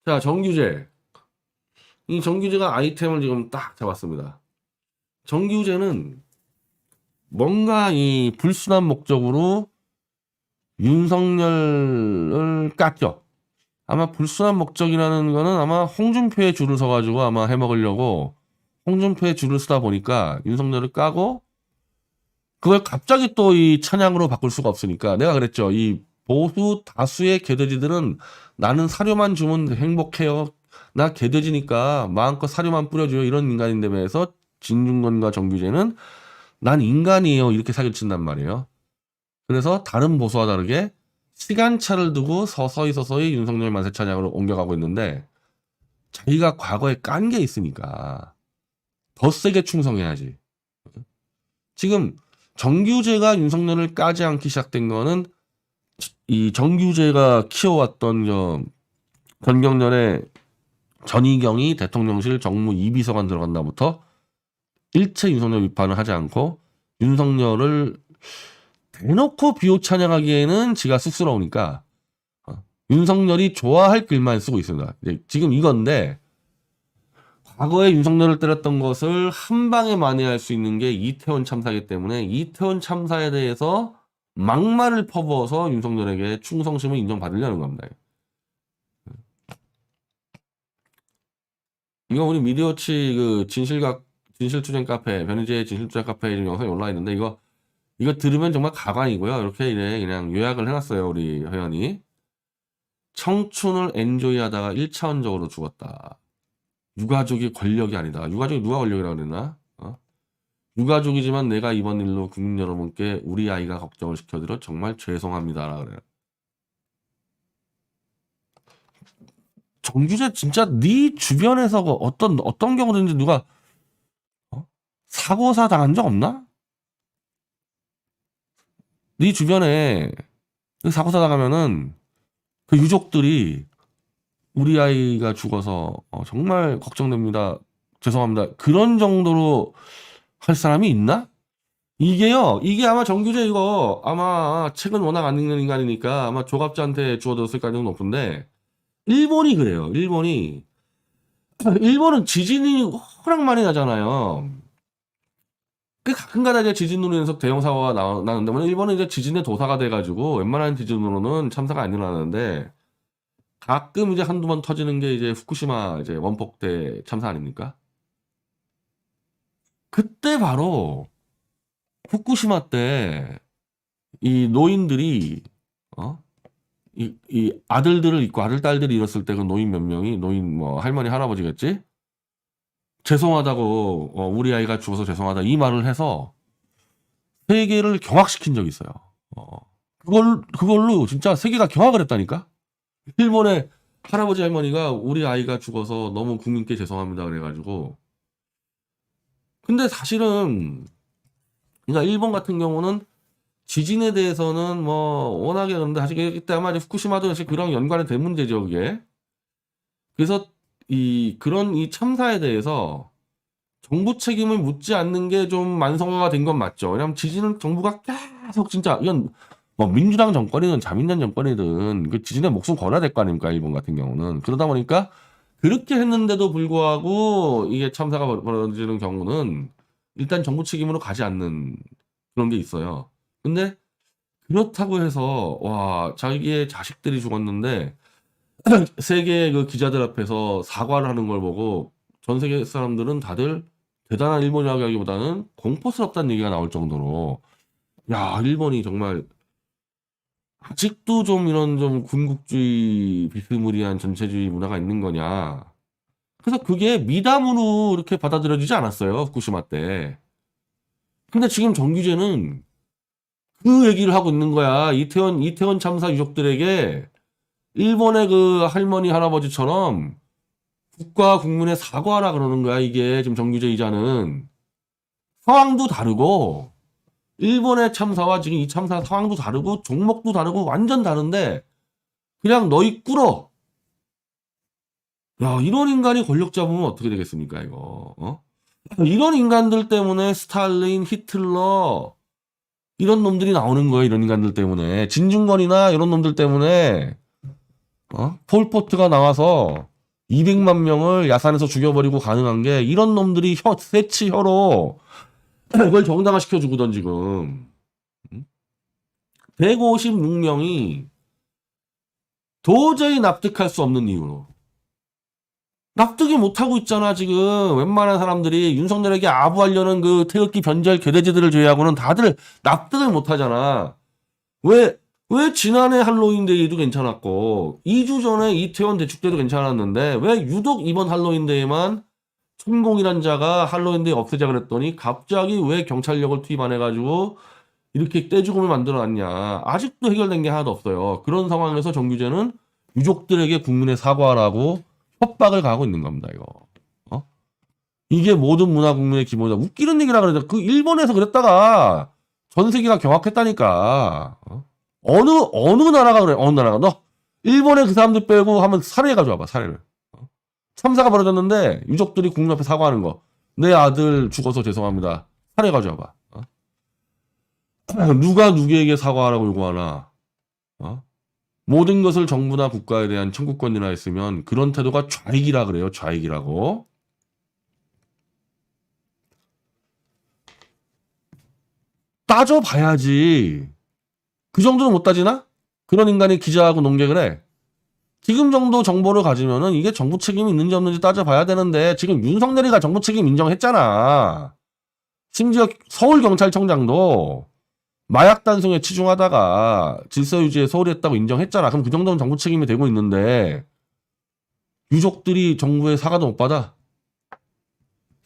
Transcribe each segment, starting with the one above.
자, 정규제. 이 정규제가 아이템을 지금 딱 잡았습니다. 정규제는 뭔가 이 불순한 목적으로 윤석열을 깠죠. 아마 불순한 목적이라는 거는 아마 홍준표의 줄을 서가지고 아마 해먹으려고 홍준표의 줄을 쓰다 보니까 윤석열을 까고 그걸 갑자기 또 이 찬양으로 바꿀 수가 없으니까 내가 그랬죠. 이 보수 다수의 개돼지들은 나는 사료만 주면 행복해요. 나 개돼지니까 마음껏 사료만 뿌려줘요. 이런 인간인데 비해서 진중권과 정규제는 난 인간이에요. 이렇게 사기친단 말이에요. 그래서 다른 보수와 다르게 시간차를 두고 서서히 윤석열 만세 찬양으로 옮겨가고 있는데 자기가 과거에 깐 게 있으니까 더 세게 충성해야지. 지금 정규제가 윤석열을 까지 않기 시작된 거는 이 정규제가 키워왔던 권경련의 전희경이 대통령실 정무 2비서관 들어간 날부터 일체 윤석열 비판을 하지 않고 윤석열을 대놓고 비호 찬양하기에는 지가 쑥스러우니까 윤석열이 좋아할 글만 쓰고 있습니다. 지금 이건데 과거에 윤석열을 때렸던 것을 한 방에 만회할 수 있는 게 이태원 참사이기 때문에 이태원 참사에 대해서 막말을 퍼부어서 윤석열에게 충성심을 인정받으려는 겁니다. 이거 우리 미디어치 그 진실투쟁 카페, 변희재의 진실투쟁 카페에 지금 영상이 올라와 있는데 이거 들으면 정말 가관이고요. 이렇게 그냥 요약을 해놨어요. 우리 회원이. 청춘을 엔조이하다가 1차원적으로 죽었다. 유가족이 권력이 아니다. 유가족이 누가 권력이라고 그랬나? 유가족이지만 내가 이번 일로 국민 여러분께 우리 아이가 걱정을 시켜드려 정말 죄송합니다. 라고 그래요. 정규제 진짜 네 주변에서 어떤 경우든지 누가 사고사 당한 적 없나? 네 주변에 사고사 당하면은 그 유족들이 우리 아이가 죽어서 정말 걱정됩니다. 죄송합니다. 그런 정도로 할 사람이 있나? 이게 아마 정규제 이거 아마 책은 워낙 안 읽는 인간이니까 아마 조갑자한테 주워들었을 가능성이 높은데 일본이 그래요. 일본은 지진이 워낙 많이 나잖아요. 가끔가다 이제 지진으로 인해서 대형 사고가 나는데 일본은 이제 지진의 도사가 돼가지고 웬만한 지진으로는 참사가 안 일어나는데 가끔 이제 한두 번 터지는 게 이제 후쿠시마 이제 원폭 때 참사 아닙니까? 그때 바로 후쿠시마 때 이 노인들이 이 아들들을 잃고 아들 딸들이 잃었을 때 그 노인 몇 명이 노인 뭐 할머니 할아버지겠지? 죄송하다고 우리 아이가 죽어서 죄송하다 이 말을 해서 세계를 경악시킨 적이 있어요. 그걸로 진짜 세계가 경악을 했다니까? 일본의 할아버지 할머니가 우리 아이가 죽어서 너무 국민께 죄송합니다 그래가지고 근데 사실은 그러니까 일본 같은 경우는 지진에 대해서는 뭐 워낙에 그런데 사실 그때 아마 후쿠시마도 사실 그런 연관이 된 문제죠 그게. 그래서 그런 이 참사에 대해서 정부 책임을 묻지 않는 게 좀 만성화가 된 건 맞죠. 왜냐하면 지진은 정부가 계속 진짜 이건 뭐 민주당 정권이든 자민당 정권이든 그 지진에 목숨 걸어야 될 거 아닙니까 일본 같은 경우는. 그러다 보니까 그렇게 했는데도 불구하고 이게 참사가 벌어지는 경우는 일단 정부 책임으로 가지 않는 그런 게 있어요. 근데 그렇다고 해서 와 자기의 자식들이 죽었는데 세계 그 기자들 앞에서 사과를 하는 걸 보고 전 세계 사람들은 다들 대단한 일본이라고 하기보다는 공포스럽다는 얘기가 나올 정도로 야 일본이 정말 아직도 좀 이런 좀 군국주의 비스무리한 전체주의 문화가 있는 거냐. 그래서 그게 미담으로 이렇게 받아들여지지 않았어요 후쿠시마 때. 근데 지금 정규제는 그 얘기를 하고 있는 거야. 이태원 참사 유족들에게 일본의 그 할머니 할아버지처럼 국가 국민에 사과하라 그러는 거야. 이게 지금 정규제 이자는 상황도 다르고 일본의 참사와 지금 이 참사 상황도 다르고 종목도 다르고 완전 다른데 그냥 너희 꿇어. 야 이런 인간이 권력 잡으면 어떻게 되겠습니까 이거. 이런 인간들 때문에 스탈린, 히틀러 이런 놈들이 나오는 거예요. 이런 인간들 때문에 진중권이나 이런 놈들 때문에 폴포트가 나와서 200만 명을 야산에서 죽여버리고 가능한 게 이런 놈들이 새치 혀로 그걸 정당화시켜 주거든 지금. 156명이 도저히 납득할 수 없는 이유로 납득이 못하고 있잖아 지금. 웬만한 사람들이 윤석열에게 아부하려는 그 태극기 변절 개돼지들을 제외하고는 다들 납득을 못하잖아. 왜 지난해 할로윈데이도 괜찮았고 2주 전에 이태원 대축 때도 괜찮았는데 왜 유독 이번 할로윈데이만 천공이란 자가 할로윈데이 없애자 그랬더니 갑자기 왜 경찰력을 투입 안 해가지고 이렇게 떼죽음을 만들어놨냐. 아직도 해결된 게 하나도 없어요. 그런 상황에서 정규제는 유족들에게 국민의 사과라고 협박을 가하고 있는 겁니다. 이거. 이게 모든 문화 국민의 기본이다. 웃기는 얘기라 그러자. 그 일본에서 그랬다가 전 세계가 경악했다니까. 어느 나라가 그래. 어느 나라가. 너 일본의 그 사람들 빼고 한번 사례 가져와봐. 사례를. 참사가 벌어졌는데 유족들이 국민 앞에 사과하는 거. 내 아들 죽어서 죄송합니다. 사례 가져와봐. 누가 누구에게 사과하라고 요구하나. 모든 것을 정부나 국가에 대한 청구권이라 했으면 그런 태도가 좌익이라 그래요. 좌익이라고. 따져봐야지. 그 정도는 못 따지나? 그런 인간이 기자하고 농객을 해. 지금 정도 정보를 가지면은 이게 정부 책임이 있는지 없는지 따져봐야 되는데 지금 윤석열이가 정부 책임 인정했잖아. 심지어 서울경찰청장도 마약 단속에 치중하다가 질서 유지에 소홀히 했다고 인정했잖아. 그럼 그 정도는 정부 책임이 되고 있는데 유족들이 정부의 사과도 못 받아?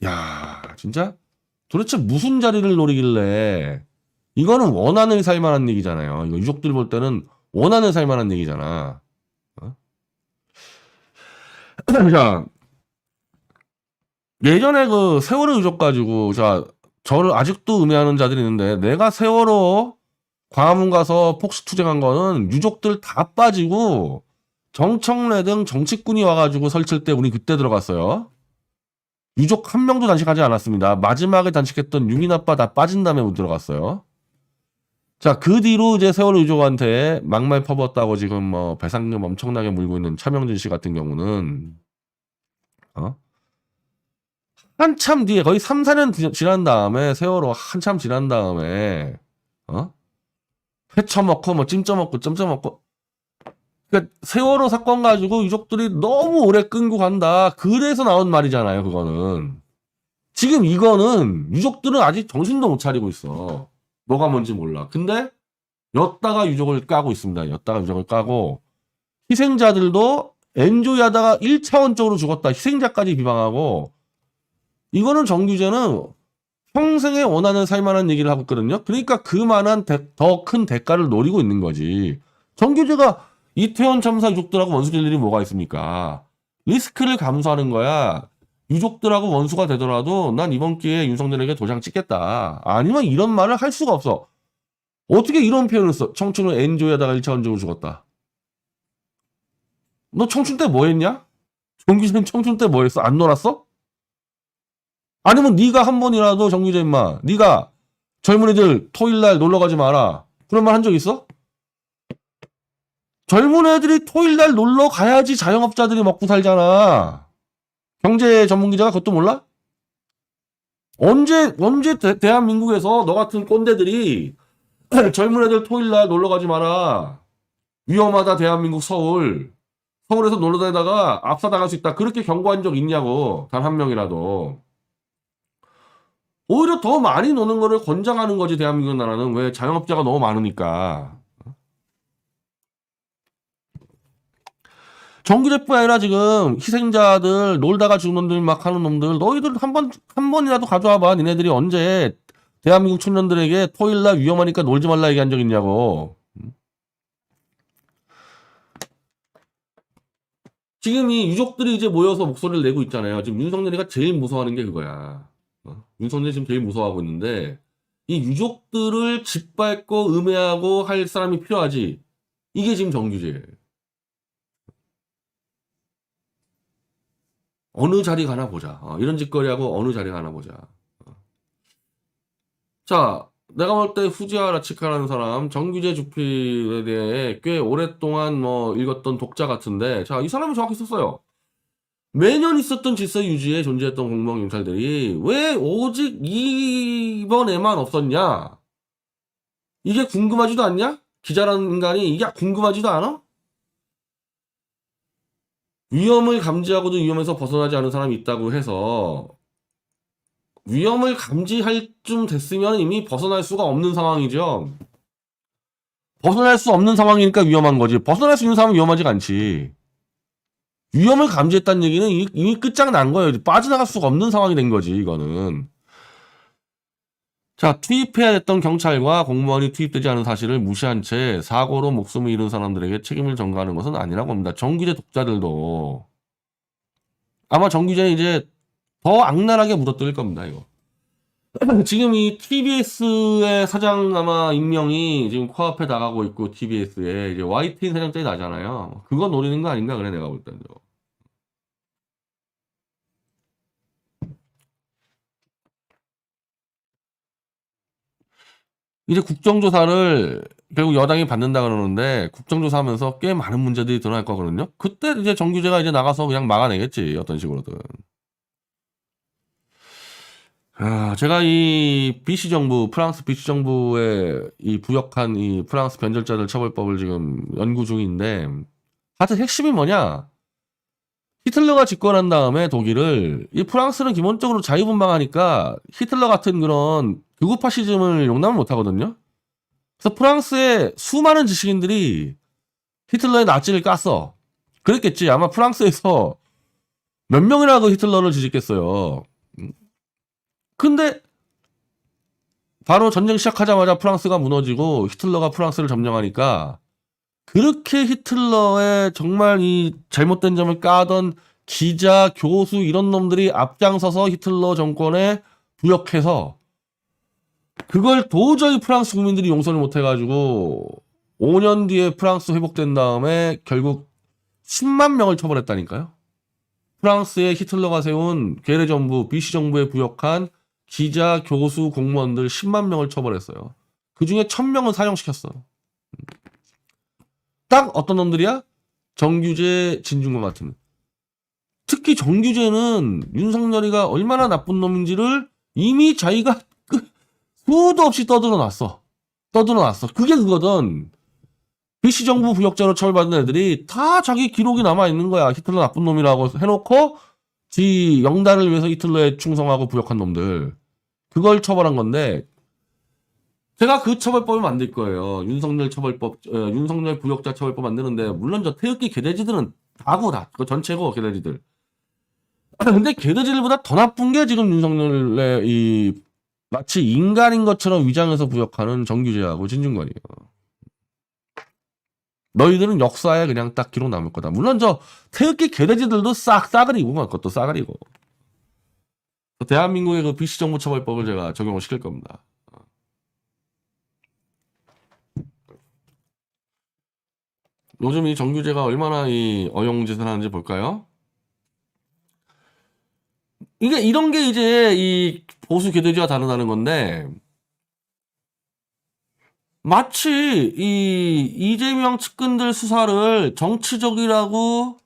야, 진짜? 도대체 무슨 자리를 노리길래 이거는 원한을 살 만한 얘기잖아요. 이거 유족들 볼 때는 원한을 살 만한 얘기잖아. 자, 예전에 그 세월호 유족 가지고 저를 아직도 음해하는 자들이 있는데 내가 세월호 광화문 가서 폭스 투쟁한 거는 유족들 다 빠지고 정청래 등 정치꾼이 와가지고 설칠 때 우리 그때 들어갔어요. 유족 한 명도 단식하지 않았습니다. 마지막에 단식했던 유민 아빠 다 빠진 다음에 못 들어갔어요. 자, 그 뒤로 이제 세월호 유족한테 막말 퍼붓다고 지금 뭐 배상금 엄청나게 물고 있는 차명진 씨 같은 경우는 한참 뒤에 거의 3, 4년 지난 다음에 세월호 한참 지난 다음에 회 처먹고 뭐 찜 쪄먹고 점 쪄먹고 그러니까 세월호 사건 가지고 유족들이 너무 오래 끌고 간다. 그래서 나온 말이잖아요. 그거는. 지금 이거는 유족들은 아직 정신도 못 차리고 있어. 뭐가 뭔지 몰라. 근데 였다가 유족을 까고 있습니다. 였다가 유족을 까고 희생자들도 엔조이 하다가 1차원적으로 죽었다. 희생자까지 비방하고 이거는 정규제는 평생에 원하는 살만한 얘기를 하고 있거든요. 그러니까 그만한 더 큰 대가를 노리고 있는 거지. 정규제가 이태원 참사 유족들하고 원수될 일이 뭐가 있습니까? 리스크를 감수하는 거야. 유족들하고 원수가 되더라도 난 이번 기회에 윤석열에게 도장 찍겠다. 아니면 이런 말을 할 수가 없어. 어떻게 이런 표현을 써? 청춘을 엔조이하다가 1차원적으로 죽었다. 너 청춘 때 뭐 했냐? 정규제는 청춘 때 뭐 했어? 안 놀았어? 아니면 네가 한 번이라도 정규제 임마 네가 젊은이들 토요일날 놀러가지 마라 그런 말 한 적 있어? 젊은 애들이 토요일날 놀러 가야지 자영업자들이 먹고 살잖아. 경제 전문기자가 그것도 몰라? 언제 대한민국에서 너 같은 꼰대들이 젊은 애들 토요일날 놀러가지 마라 위험하다 대한민국 서울에서 놀러 다니다가 압사당할 수 있다 그렇게 경고한 적 있냐고. 단 한 명이라도. 오히려 더 많이 노는 거를 권장하는 거지. 대한민국 나라는. 왜? 자영업자가 너무 많으니까. 정규제뿐 아니라 지금 희생자들 놀다가 죽은 놈들 막 하는 놈들 너희들 한 번이라도 가져와봐. 니네들이 언제 대한민국 청년들에게 토요일날 위험하니까 놀지 말라 얘기한 적 있냐고. 지금 이 유족들이 이제 모여서 목소리를 내고 있잖아요. 지금 윤석열이가 제일 무서워하는 게 그거야. 윤석열이 지금 제일 무서워하고 있는데 이 유족들을 짓밟고 음해하고 할 사람이 필요하지. 이게 지금 정규제. 어느 자리 가나 보자. 이런 짓거리하고 어느 자리 가나 보자. 자, 내가 볼 때 후지와 라치카라는 사람 정규제 주필에 대해 꽤 오랫동안 뭐 읽었던 독자 같은데 자, 이 사람이 정확히 썼어요. 매년 있었던 질서 유지에 존재했던 공무원 경찰들이 왜 오직 이번에만 없었냐? 이게 궁금하지도 않냐? 기자라는 인간이 이게 궁금하지도 않아? 위험을 감지하고도 위험에서 벗어나지 않은 사람이 있다고 해서 위험을 감지할 쯤 됐으면 이미 벗어날 수가 없는 상황이죠. 벗어날 수 없는 상황이니까 위험한 거지. 벗어날 수 있는 상황은 위험하지가 않지. 위험을 감지했다는 얘기는 이미 끝장난 거예요. 빠져나갈 수가 없는 상황이 된 거지, 이거는. 자, 투입해야 했던 경찰과 공무원이 투입되지 않은 사실을 무시한 채 사고로 목숨을 잃은 사람들에게 책임을 전가하는 것은 아니라고 합니다. 정규제 독자들도 아마 정규제는 이제 더 악랄하게 물어뜯을 겁니다, 이거. 지금 이 TBS의 사장 아마 임명이 지금 코앞에 나가고 있고, TBS에 이제 YTN 사장장이 나잖아요. 그거 노리는 거 아닌가 그래, 내가 볼 때는. 이제 국정조사를 결국 여당이 받는다 그러는데, 국정조사 하면서 꽤 많은 문제들이 드러날 거거든요. 그때 이제 정규제가 이제 나가서 그냥 막아내겠지, 어떤 식으로든. 제가 이 BC정부, 프랑스 BC정부에 이 부역한 이 프랑스 변절자들 처벌법을 지금 연구 중인데, 하여튼 핵심이 뭐냐? 히틀러가 집권한 다음에 독일을, 이 프랑스는 기본적으로 자유분방하니까 히틀러 같은 그런 극우 파시즘을 용납을 못 하거든요. 그래서 프랑스의 수많은 지식인들이 히틀러의 나치를 깠어. 그랬겠지. 아마 프랑스에서 몇 명이나 그 히틀러를 지지겠어요. 근데 바로 전쟁 시작하자마자 프랑스가 무너지고 히틀러가 프랑스를 점령하니까 그렇게 히틀러의 정말 이 잘못된 점을 까던 기자, 교수 이런 놈들이 앞장서서 히틀러 정권에 부역해서 그걸 도저히 프랑스 국민들이 용서를 못 해가지고 5년 뒤에 프랑스 회복된 다음에 결국 10만 명을 처벌했다니까요. 프랑스의 히틀러가 세운 괴뢰정부, BC정부에 부역한 기자, 교수, 공무원들 10만 명을 처벌했어요. 그 중에 1000명은 사형시켰어. 딱 어떤 놈들이야? 정규제, 진중권 같은. 특히 정규제는 윤석열이가 얼마나 나쁜 놈인지를 이미 자기가 수도 없이 떠들어놨어. 그게 그거든. BC정부 부역자로 처벌받은 애들이 다 자기 기록이 남아있는 거야. 히틀러 나쁜 놈이라고 해놓고 지 영달을 위해서 히틀러에 충성하고 부역한 놈들. 그걸 처벌한 건데 제가 그 처벌법을 만들 거예요. 윤석열 처벌법, 윤석열 부역자 처벌법 만드는데 물론 저 태극기 개돼지들은 다고 다. 그 전체고 개돼지들. 근데 개돼지들보다 더 나쁜 게 지금 윤석열의 이 마치 인간인 것처럼 위장해서 부역하는 정규제하고 진중권이에요. 너희들은 역사에 그냥 딱 기록 남을 거다. 물론 저 태극기 개돼지들도 싸그리고 그것도 싸그리고. 대한민국의 그 BC정부 처벌법을 제가 적용을 시킬 겁니다. 요즘 이 정규제가 얼마나 이 어용짓을 하는지 볼까요? 이게 이런 게 이제 이 보수 개돼지와 다르다는 건데 마치 이 이재명 측근들 수사를 정치적이라고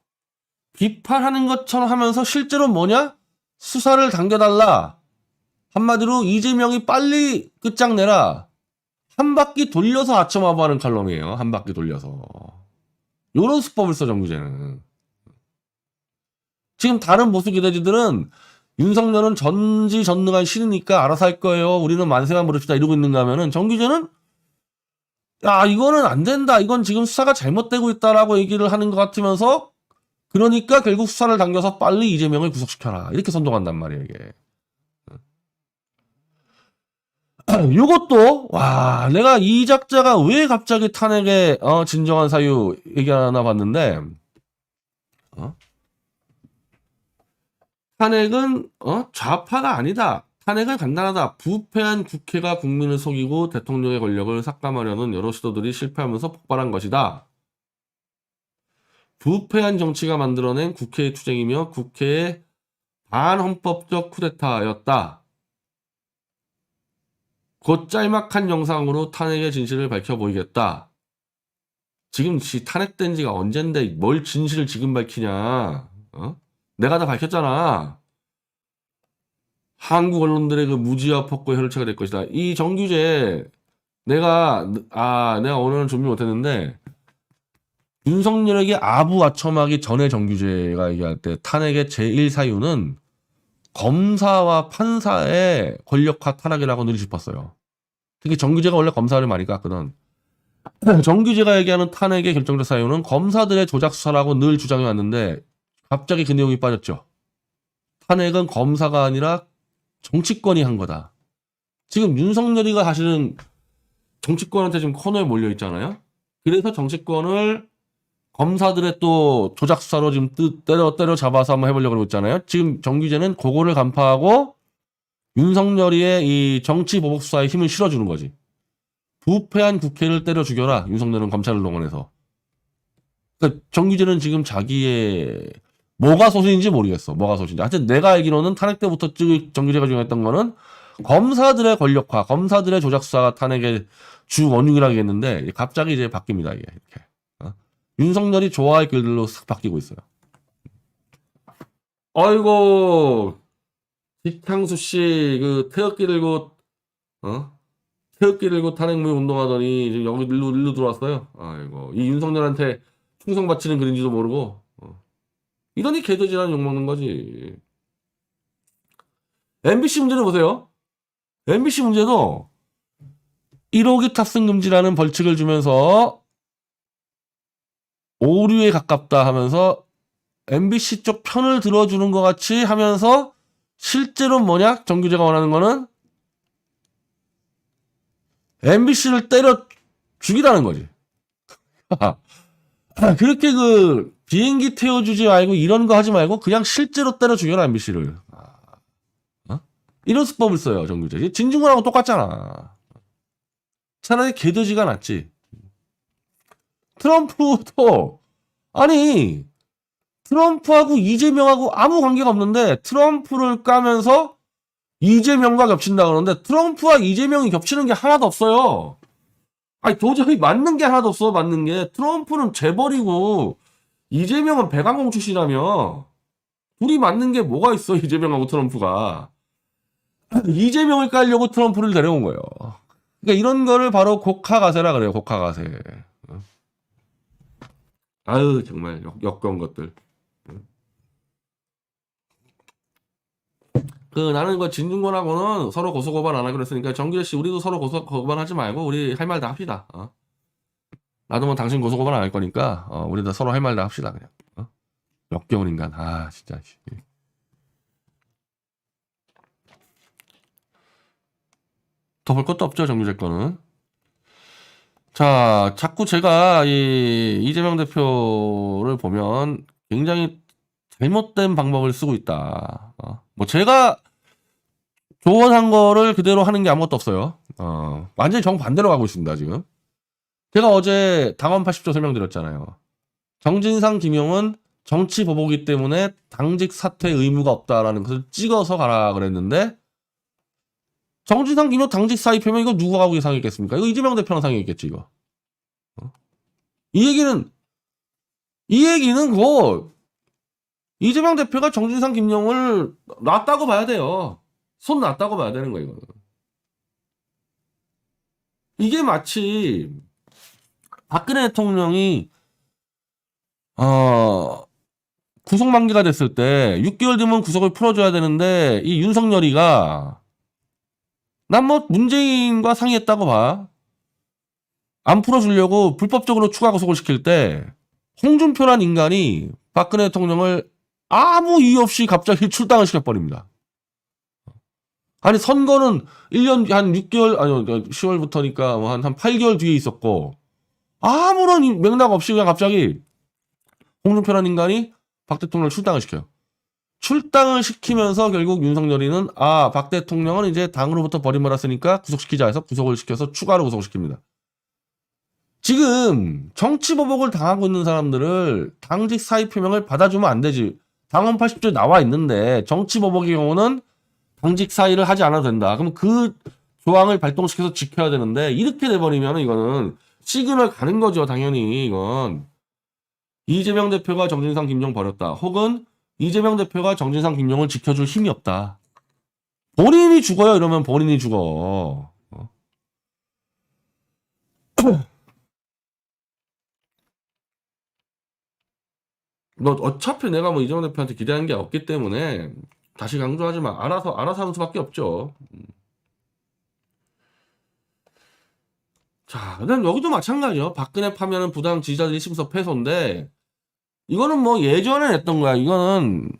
비판하는 것처럼 하면서 실제로 뭐냐? 수사를 당겨달라. 한마디로 이재명이 빨리 끝장내라. 한 바퀴 돌려서 아첨하고하는 칼럼이에요. 한 바퀴 돌려서. 요런 수법을 써 정규제는. 지금 다른 보수 기대지들은 윤석열은 전지전능한 신이니까 알아서 할 거예요. 우리는 만세만 부릅시다 이러고 있는가 하면은 정규제는 야 이거는 안 된다. 이건 지금 수사가 잘못되고 있다라고 얘기를 하는 것 같으면서 그러니까 결국 수사를 당겨서 빨리 이재명을 구속시켜라. 이렇게 선동한단 말이에요 이게. 요것도 와 내가 이 작자가 왜 갑자기 탄핵의 진정한 사유 얘기하나 봤는데 탄핵은 좌파가 아니다. 탄핵은 간단하다. 부패한 국회가 국민을 속이고 대통령의 권력을 삭감하려는 여러 시도들이 실패하면서 폭발한 것이다. 부패한 정치가 만들어낸 국회의 투쟁이며 국회의 반헌법적 쿠데타였다. 곧 짤막한 영상으로 탄핵의 진실을 밝혀 보이겠다. 지금 탄핵된 지가 언젠데 뭘 진실을 지금 밝히냐. 내가 다 밝혔잖아. 한국 언론들의 그 무지와 폭거의 혈체가 될 것이다. 이 정규제 내가 오늘은 준비 못했는데 윤석열에게 아부아첨하기 전에 정규제가 얘기할 때 탄핵의 제1사유는 검사와 판사의 권력화 탄압이라고 늘 짚었어요. 특히 정규제가 원래 검사를 많이 깠거든. 정규제가 얘기하는 탄핵의 결정적 사유는 검사들의 조작 수사라고 늘 주장해 왔는데 갑자기 그 내용이 빠졌죠. 탄핵은 검사가 아니라 정치권이 한 거다. 지금 윤석열이가 사실은 정치권한테 지금 코너에 몰려 있잖아요. 그래서 정치권을 검사들의 또 조작 수사로 지금 때려 잡아서 한번 해보려고 그러고 있잖아요. 지금 정규제는 그거를 간파하고 윤석열이의 이 정치 보복 수사에 힘을 실어주는 거지. 부패한 국회를 때려 죽여라. 윤석열은 검찰을 동원해서. 그러니까 정규제는 지금 자기의 뭐가 소신인지 모르겠어. 뭐가 소신인지. 하여튼 내가 알기로는 탄핵 때부터 정규제가 중요했던 거는 검사들의 권력화, 검사들의 조작 수사가 탄핵의 주 원흉이라고 했는데 갑자기 이제 바뀝니다. 이게 이렇게. 윤석열이 좋아할 글들로 싹 바뀌고 있어요. 아이고 이창수 씨 그 태극기 들고 태극기 들고 탄핵무효 운동하더니 지금 여기 일로 들어왔어요. 아이고 이 윤석열한테 충성 바치는 글인지도 모르고 이러니 개돼지라는 욕 먹는 거지. MBC 문제는 보세요. MBC 문제도 1호기 탑승 금지라는 벌칙을 주면서 오류에 가깝다 하면서 MBC 쪽 편을 들어주는 것 같이 하면서 실제로 뭐냐? 정규제가 원하는 거는 MBC를 때려 죽이라는 거지. 그렇게 그 비행기 태워주지 말고 이런 거 하지 말고 그냥 실제로 때려 죽여라 MBC를. 이런 수법을 써요 정규제. 진중권하고 똑같잖아. 차라리 개돼지가 낫지. 트럼프도 아니 트럼프하고 이재명하고 아무 관계가 없는데 트럼프를 까면서 이재명과 겹친다 그러는데 트럼프와 이재명이 겹치는 게 하나도 없어요. 아니 도저히 맞는 게 하나도 없어. 맞는 게 트럼프는 재벌이고 이재명은 배관공 출신이라며. 둘이 맞는 게 뭐가 있어 이재명하고 트럼프가. 이재명을 깔려고 트럼프를 데려온 거예요. 그러니까 이런 거를 바로 곡하가세라 그래요. 곡하가세. 아유 정말 역겨운 것들. 나는 그 진중권하고는 서로 고소고발 안 하기로 했으니까 정규제 씨 우리도 서로 고소고발 하지 말고 우리 할 말 다 합시다. 나도 뭐 당신 고소고발 안 할 거니까 우리도 서로 할 말 다 합시다 그냥. 역겨운 인간. 아 진짜. 더 볼 것도 없죠 정규제 거는. 자 자꾸 제가 이재명 대표를 보면 굉장히 잘못된 방법을 쓰고 있다. 뭐 제가 조언한 거를 그대로 하는 게 아무것도 없어요. 완전히 정반대로 가고 있습니다, 지금. 제가 어제 당원 80조 설명드렸잖아요. 정진상, 김용은 정치 보복이기 때문에 당직 사퇴 의무가 없다라는 것을 찍어서 가라 그랬는데, 정진상, 김용 당직 사입하면 이거 누가 하고 상했겠습니까? 이거 이재명 대표랑 상했겠지, 이거. 이 얘기는 이재명 대표가 정진상, 김용을 놨다고 봐야 돼요. 손 놨다고 봐야 되는 거예요. 이게 마치 박근혜 대통령이 구속 만기가 됐을 때 6개월 뒤면 구속을 풀어줘야 되는데 이 윤석열이가 난 뭐 문재인과 상의했다고 봐. 안 풀어주려고 불법적으로 추가 구속을 시킬 때 홍준표란 인간이 박근혜 대통령을 아무 이유 없이 갑자기 출당을 시켜버립니다. 아니 선거는 1년 한 6개월 아니요 10월부터니까 뭐 한 8개월 뒤에 있었고 아무런 맥락 없이 그냥 갑자기 홍준표라는 인간이 박 대통령을 출당을 시켜요. 출당을 시키면서 결국 윤석열이는 박 대통령은 이제 당으로부터 버림받았으니까 구속시키자 해서 구속을 시켜서 추가로 구속시킵니다. 지금 정치보복을 당하고 있는 사람들을 당직 사의 표명을 받아주면 안 되지. 당원 80조에 나와 있는데 정치보복의 경우는 당직 사의를 하지 않아도 된다. 그럼 그 조항을 발동시켜서 지켜야 되는데 이렇게 돼버리면 이거는 시그널 가는 거죠. 당연히 이건. 이재명 대표가 정진상 김용 버렸다. 혹은 이재명 대표가 정진상 김용을 지켜줄 힘이 없다. 본인이 죽어요. 이러면 본인이 죽어. 너 어차피 내가 뭐 이재명 대표한테 기대하는 게 없기 때문에 다시 강조하지 마. 알아서 하는 수밖에 없죠. 자, 그다음 여기도 마찬가지요. 박근혜 파면은 부당 지지자들 1심서 패소인데 이거는 뭐 예전에 냈던 거야. 이거는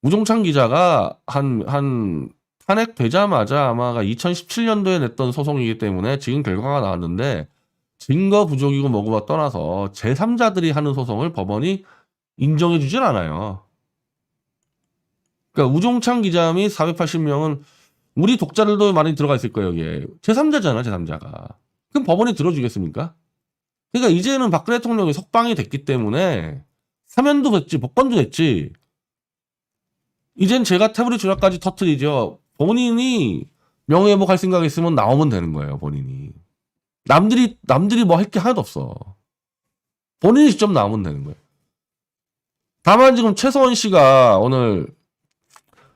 우종찬 기자가 한 탄핵되자마자 아마가 2017년도에 냈던 소송이기 때문에 지금 결과가 나왔는데 증거 부족이고 뭐고가 떠나서 제3자들이 하는 소송을 법원이 인정해 주질 않아요. 그러니까 우종찬 기자 및 480명은 우리 독자들도 많이 들어가 있을 거예요, 여기에. 제3자잖아, 제3자가. 그럼 법원이 들어주겠습니까? 그러니까 이제는 박근혜 대통령이 석방이 됐기 때문에 사면도 됐지, 복권도 됐지. 이젠 제가 태블릿 조작까지 터트리죠. 본인이 명예회복할 생각이 있으면 나오면 되는 거예요, 본인이. 남들이 뭐 할 게 하나도 없어. 본인이 직접 나오면 되는 거예요. 다만 지금 최서원 씨가 오늘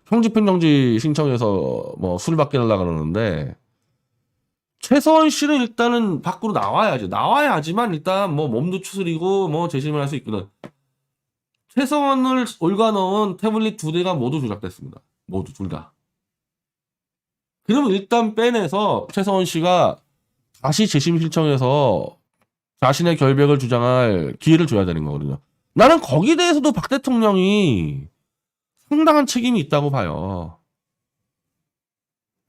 형집행정지 신청해서 뭐 술 받게 하려고 그러는데 최서원 씨는 일단은 밖으로 나와야죠. 나와야지만 일단 뭐 몸도 추스리고 뭐 재심을 할 수 있거든. 최서원을 올가 넣은 태블릿 2대가 모두 조작됐습니다. 모두 둘 다. 그러면 일단 빼내서 최서원 씨가 다시 재심 신청해서 자신의 결백을 주장할 기회를 줘야 되는 거거든요. 나는 거기에 대해서도 박 대통령이 상당한 책임이 있다고 봐요.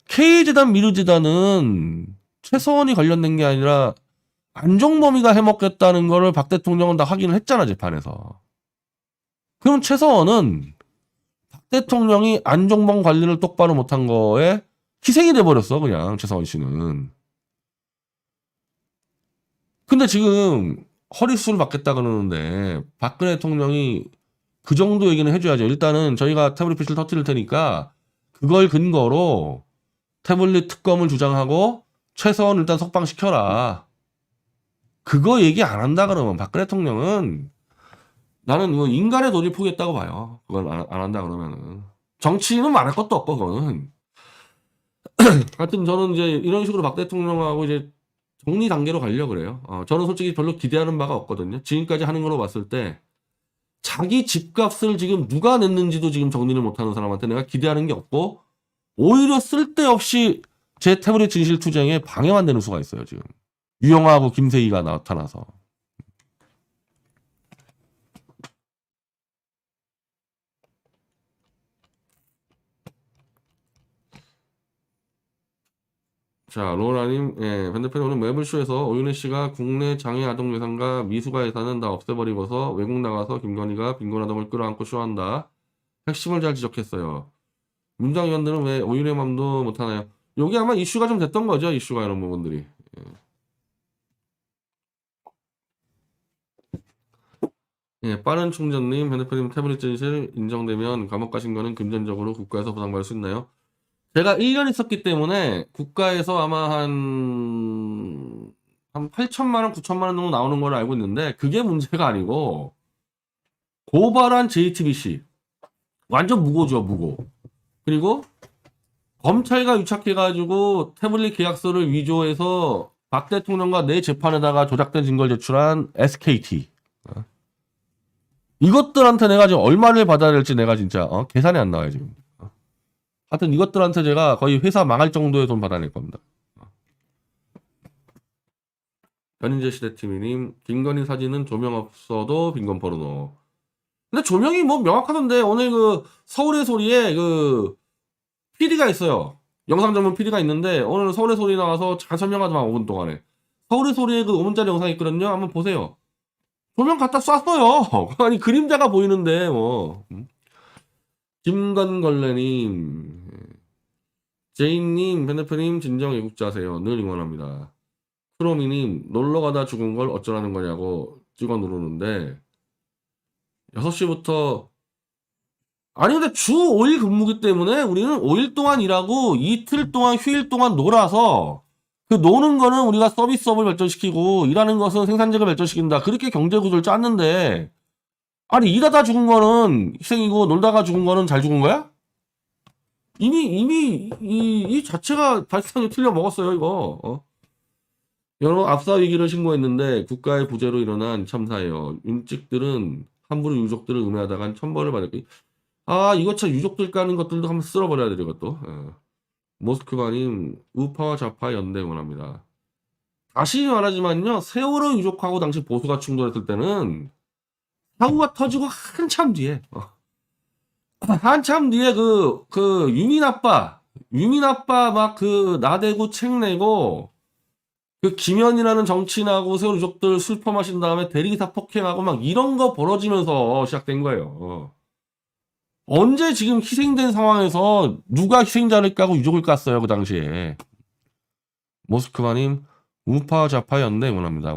K재단 미르재단은 최서원이 관련된 게 아니라 안종범이가 해먹겠다는 거를 박 대통령은 다 확인을 했잖아, 재판에서. 그럼 최서원은 박 대통령이 안종범 관리를 똑바로 못한 거에 희생이 돼버렸어, 그냥 최서원 씨는. 근데 지금 허리수를 받겠다 그러는데 박근혜 대통령이 그 정도 얘기는 해줘야죠. 일단은 저희가 태블릿 PC를 터뜨릴 테니까 그걸 근거로 태블릿 특검을 주장하고 최서원 일단 석방시켜라. 그거 얘기 안 한다 그러면 박근혜 대통령은 나는 이거 인간의 도리를 포기했다고 봐요. 그걸 안 한다 그러면은. 정치인은 말할 것도 없고 그거는. 하여튼 저는 이제 이런 식으로 박 대통령하고 이제 정리 단계로 가려고 그래요. 저는 솔직히 별로 기대하는 바가 없거든요. 지금까지 하는 걸로 봤을 때 자기 집값을 지금 누가 냈는지도 지금 정리를 못하는 사람한테 내가 기대하는 게 없고 오히려 쓸데없이 제 태블릿 진실 투쟁에 방해만 되는 수가 있어요. 지금 유영하고 김세희가 나타나서. 자, 로라님, 예, 반대편에 오늘 매불쇼에서 오윤혜 씨가 국내 장애 아동 예산과 미수가 예산은 다 없애버리고서 외국 나가서 김건희가 빈곤 아동을 끌어안고 쇼한다. 핵심을 잘 지적했어요. 민주당의원들은 왜 오윤혜 맘도 못하나요? 요게 아마 이슈가 좀 됐던 거죠, 이슈가 이런 부분들이. 예, 빠른 충전님, 핸드폰님 태블릿 진실 인정되면 감옥 가신 거는 금전적으로 국가에서 보상받을 수 있나요? 제가 1년 있었기 때문에 국가에서 아마 한 8천만 원, 9천만 원 정도 나오는 걸 알고 있는데 그게 문제가 아니고 고발한 JTBC 완전 무고죠, 무고. 그리고 검찰과 유착해가지고 태블릿 계약서를 위조해서 박 대통령과 내 재판에다가 조작된 증거를 제출한 SKT. 이것들한테 내가 지금 얼마를 받아야 될지 내가 진짜 계산이 안 나와요 지금. 하여튼 이것들한테 제가 거의 회사 망할 정도의 돈 받아낼 겁니다. 연인재 시대TV님, 김건희 사진은 조명 없어도 빈곤 포르노. 근데 조명이 뭐 명확하던데 오늘 그 서울의 소리에 그 PD가 있어요. 영상 전문 PD가 있는데 오늘 서울의 소리 나와서 잘 설명하더만 5분 동안에. 서울의 소리에 그 5분짜리 영상이 있거든요. 한번 보세요. 조명 갖다 쐈어요. 아니 그림자가 보이는데 뭐. 김건걸레님, 제인님, 밴드프님 진정 애국자세요. 늘 응원합니다. 크로미님, 놀러가다 죽은 걸 어쩌라는 거냐고 찍어 누르는데 6시부터 아니 근데 주 5일 근무기 때문에 우리는 5일 동안 일하고 이틀 동안 휴일 동안 놀아서 그 노는 거는 우리가 서비스업을 발전시키고 일하는 것은 생산력을 발전시킨다. 그렇게 경제구조를 짰는데 아니 일하다 죽은 거는 희생이고 놀다가 죽은 거는 잘 죽은 거야? 이미 이 자체가 발상이 틀려 먹었어요 이거. 여러 압사 위기를 신고했는데 국가의 부재로 일어난 참사예요. 윤찍들은 함부로 유족들을 음해하다간 천벌을 받을. 아 이거 참 유족들 까는 것들도 한번 쓸어버려야 돼 이것도. 모스크바님 우파와 좌파 연대 원합니다. 다시 말하지만요 세월호 유족하고 당시 보수가 충돌했을 때는 사고가 터지고 한참 뒤에 한참 뒤에 그 유민 아빠 막 그 나대고 책 내고 그 김현이라는 정치인하고 세월호 유족들 술 퍼마신 다음에 대리기사 폭행하고 막 이런 거 벌어지면서 시작된 거예요. 언제 지금 희생된 상황에서 누가 희생자를 까고 유족을 깠어요 그 당시에. 모스크바님 우파 좌파 연대 원합니다.